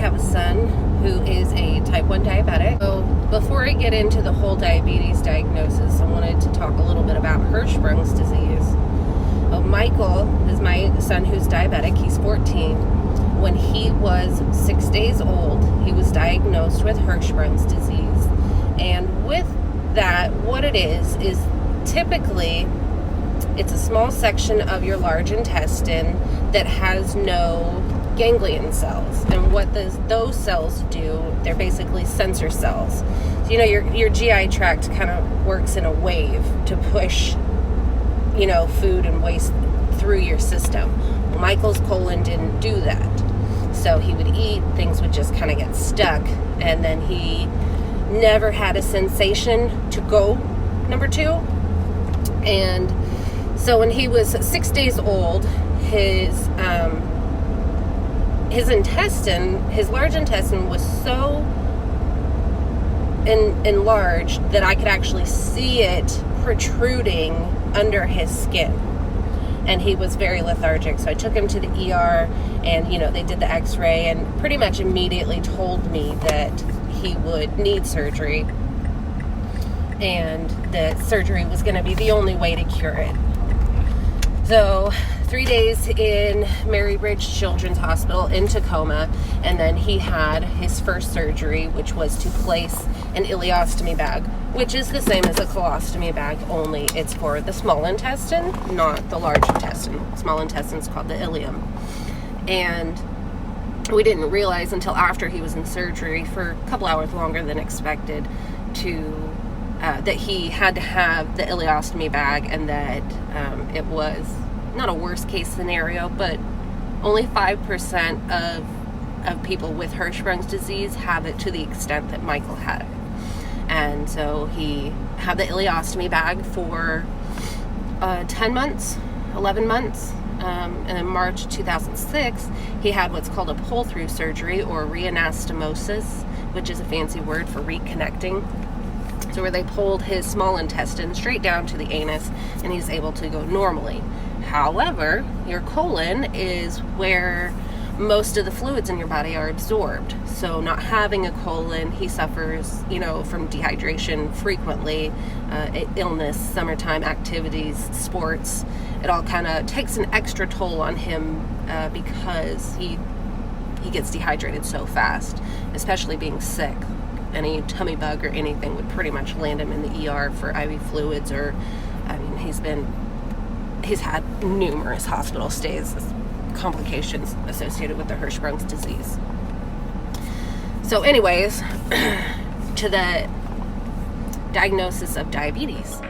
have a son who is a type 1 diabetic. So before I get into the whole diabetes diagnosis, I wanted to talk a little bit about Hirschsprung's disease. Well, Michael is my son who's diabetic. He's 14. When he was 6 days old, he was diagnosed with Hirschsprung's disease. And with that, what it is typically it's a small section of your large intestine that has no ganglion cells. And what those cells do, they're basically sensor cells. So, your GI tract kind of works in a wave to push, food and waste through your system. Well, Michael's colon didn't do that. So he would eat, things would just kind of get stuck, and then he never had a sensation to go, number two. And so when he was 6 days old, his large intestine was so enlarged that I could actually see it protruding under his skin. And he was very lethargic. So I took him to the ER, and they did the x-ray and pretty much immediately told me that he would need surgery, and that surgery was going to be the only way to cure it. So 3 days in Mary Ridge Children's Hospital in Tacoma, and then he had his first surgery, which was to place an ileostomy bag, which is the same as a colostomy bag, only it's for the small intestine, not the large intestine. Small intestine is called the ileum. And we didn't realize until after he was in surgery for a couple hours longer than expected that he had to have the ileostomy bag, and that it was not a worst case scenario, but only 5% of people with Hirschsprung's disease have it to the extent that Michael had it. And so he had the ileostomy bag for 10 months, 11 months. And in March 2006, he had what's called a pull-through surgery, or reanastomosis, which is a fancy word for reconnecting. So where they pulled his small intestine straight down to the anus, and he's able to go normally. However, your colon is where most of the fluids in your body are absorbed. So not having a colon, he suffers, from dehydration frequently, illness, summertime activities, sports. It all kind of takes an extra toll on him because he gets dehydrated so fast, especially being sick. Any tummy bug or anything would pretty much land him in the ER for IV fluids, or, he's had numerous hospital stays, complications associated with the Hirschsprung's disease. So anyways, to the diagnosis of diabetes.